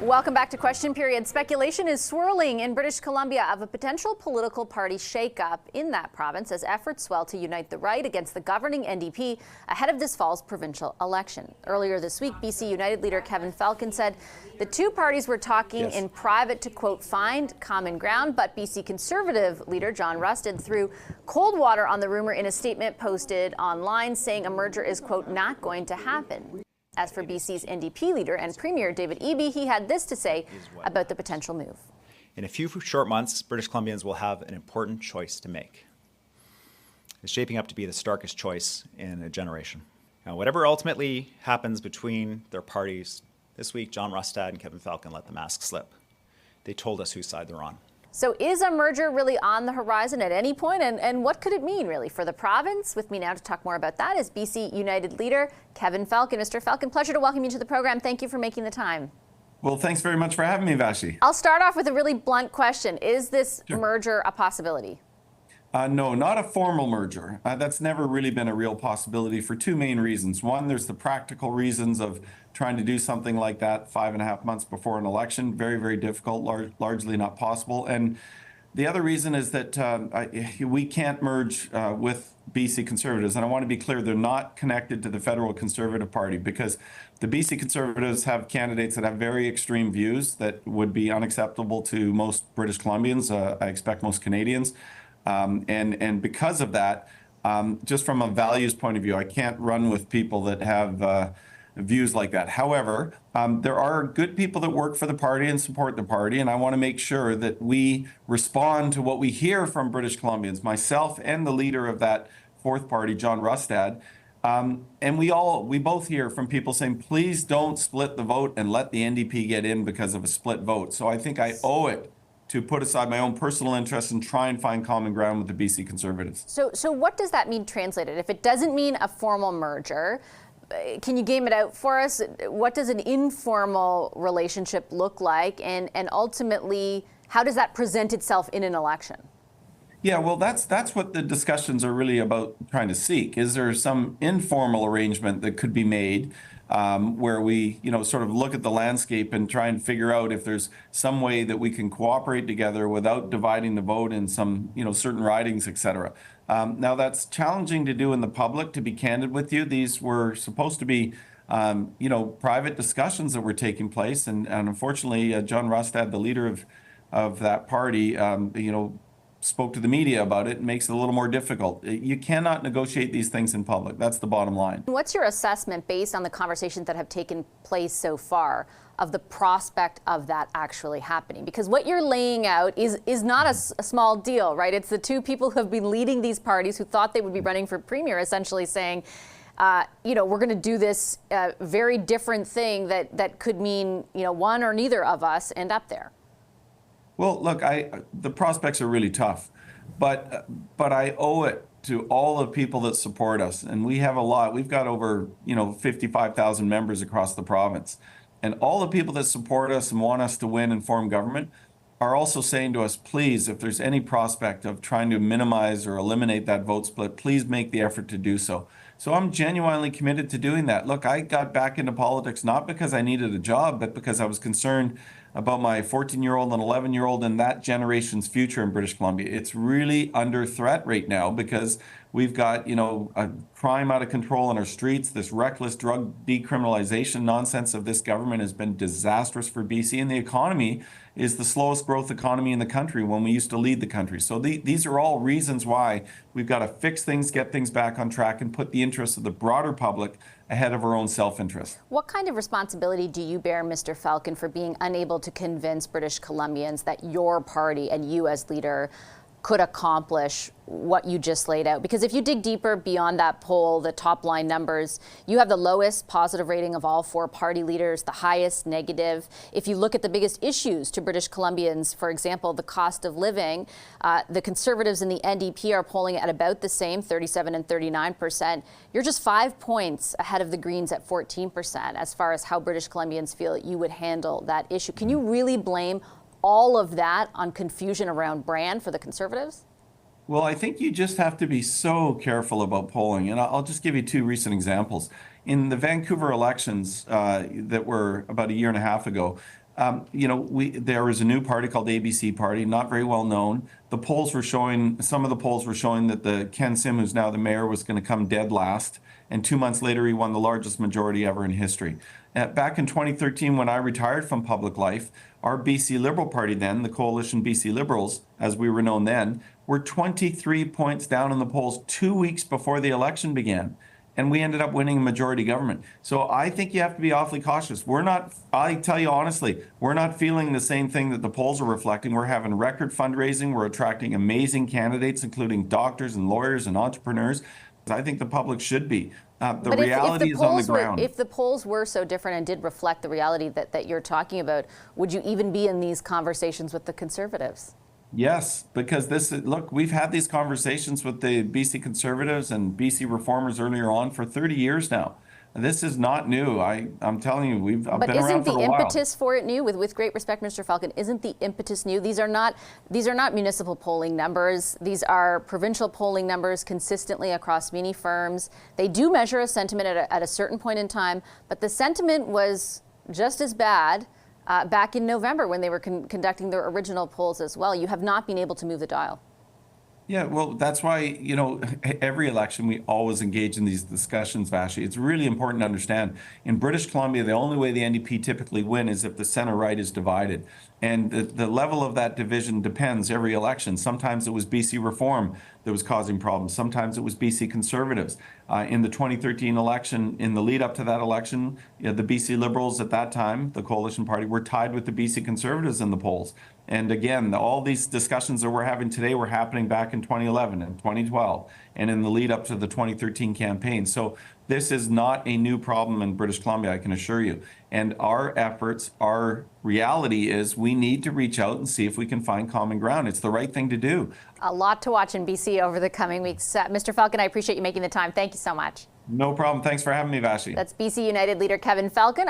Welcome back to Question Period. Speculation is swirling in British Columbia of a potential political party shakeup in that province as efforts swell to unite the right against the governing NDP ahead of this fall's provincial election. Earlier this week, BC United Leader Kevin Falcon said the two parties were talking in private to, quote, find common ground, but BC Conservative leader John Rustad threw cold water on the rumor in a statement posted online saying a merger is, quote, not going to happen. As for BC's NDP leader and Premier David Eby, he had this to say about the potential move. In a few short months, British Columbians will have an important choice to make. It's shaping up to be the starkest choice in a generation. Now, whatever ultimately happens between their parties, this week John Rustad and Kevin Falcon let the mask slip. They told us whose side they're on. So is a merger really on the horizon at any point? And what could it mean, really, for the province? With me now to talk more about that is BC United Leader Kevin Falcon. Mr. Falcon, pleasure to welcome you to the program. Thank you for making the time. Well, thanks very much for having me, Vashi. I'll start off with a really blunt question. Is this merger a possibility? No, not a formal merger. That's never really been a real possibility for two main reasons. One, there's the practical reasons of trying to do something like that 5.5 months before an election. Very, very difficult, largely not possible. And the other reason is that we can't merge with BC Conservatives. And I want to be clear, they're not connected to the federal Conservative Party because the BC Conservatives have candidates that have very extreme views that would be unacceptable to most British Columbians, I expect most Canadians. And because of that, just from a values point of view, I can't run with people that have views like that. However, there are good people that work for the party and support the party, and I want to make sure that we respond to what we hear from British Columbians, myself and the leader of that fourth party, John Rustad. And we both hear from people saying, please don't split the vote and let the NDP get in because of a split vote. So I think I owe it to put aside my own personal interests and try and find common ground with the BC Conservatives. So what does that mean translated? If it doesn't mean a formal merger, can you game it out for us? What does an informal relationship look like? And ultimately, how does that present itself in an election? Yeah, well, that's what the discussions are really about trying to seek. Is there some informal arrangement that could be made where we, sort of look at the landscape and try and figure out if there's some way that we can cooperate together without dividing the vote in some, certain ridings, et cetera. Now, that's challenging to do in the public, to be candid with you. These were supposed to be, private discussions that were taking place. And unfortunately, John Rustad, the leader of that party, spoke to the media about it. It makes it a little more difficult. You cannot negotiate these things in public. That's the bottom line. What's your assessment, based on the conversations that have taken place so far, of the prospect of that actually happening? Because what you're laying out is not a small deal, right? It's the two people who have been leading these parties who thought they would be running for premier essentially saying, we're going to do this very different thing that could mean, one or neither of us end up there. Well, look, the prospects are really tough, but I owe it to all the people that support us, and we have a lot. We've got over 55,000 members across the province, and all the people that support us and want us to win and form government are also saying to us, please, if there's any prospect of trying to minimize or eliminate that vote split, please make the effort to do so. So I'm genuinely committed to doing that. Look, I got back into politics not because I needed a job, but because I was concerned about my 14-year-old and 11-year-old and that generation's future in British Columbia. It's really under threat right now because we've got, a crime out of control on our streets. This reckless drug decriminalization nonsense of this government has been disastrous for BC, and the economy is the slowest growth economy in the country when we used to lead the country. So these are all reasons why we've got to fix things, get things back on track, and put the interests of the broader public ahead of our own self-interest. What kind of responsibility do you bear, Mr. Falcon, for being unable to convince British Columbians that your party and you as leader could accomplish what you just laid out? Because if you dig deeper beyond that poll, the top line numbers, you have the lowest positive rating of all four party leaders, the highest negative. If you look at the biggest issues to British Columbians, for example, the cost of living, the Conservatives and the NDP are polling at about the same, 37 and 39%. You're just 5 points ahead of the Greens at 14% as far as how British Columbians feel you would handle that issue. Can you really blame all of that on confusion around brand for the Conservatives? Well, I think you just have to be so careful about polling. And I'll just give you two recent examples. In the Vancouver elections that were about a year and a half ago, There was a new party called ABC Party, not very well known. Some of the polls were showing that the Ken Sim, who's now the mayor, was going to come dead last. And 2 months later, he won the largest majority ever in history. Back in 2013, when I retired from public life, our BC Liberal Party then, the Coalition BC Liberals, as we were known then, were 23 points down in the polls 2 weeks before the election began. And we ended up winning a majority government. So I think you have to be awfully cautious. I tell you honestly, we're not feeling the same thing that the polls are reflecting. We're having record fundraising. We're attracting amazing candidates, including doctors and lawyers and entrepreneurs. I think the public should be. The reality is on the ground. If the polls were so different and did reflect the reality that you're talking about, would you even be in these conversations with the Conservatives? Yes, because look, we've had these conversations with the BC Conservatives and BC Reformers earlier on for 30 years now. This is not new. I'm telling you, I've been around for a while. But isn't the impetus for it new? With great respect, Mr. Falcon, isn't the impetus new? These are not municipal polling numbers. These are provincial polling numbers consistently across many firms. They do measure a sentiment at a certain point in time, but the sentiment was just as bad back in November when they were conducting their original polls as well. You have not been able to move the dial. Yeah, well, that's why, every election we always engage in these discussions, Vashi. It's really important to understand. In British Columbia, the only way the NDP typically win is if the center-right is divided. And the level of that division depends every election. Sometimes it was BC Reform that was causing problems. Sometimes it was BC Conservatives. In the 2013 election, in the lead up to that election, the BC Liberals at that time, the Coalition Party, were tied with the BC Conservatives in the polls. And again, all these discussions that we're having today were happening back in 2011 and 2012 and in the lead up to the 2013 campaign. So this is not a new problem in British Columbia, I can assure you. And our efforts, our reality is we need to reach out and see if we can find common ground. It's the right thing to do. A lot to watch in BC over the coming weeks. Mr. Falcon, I appreciate you making the time. Thank you so much. No problem. Thanks for having me, Vashi. That's BC United Leader Kevin Falcon.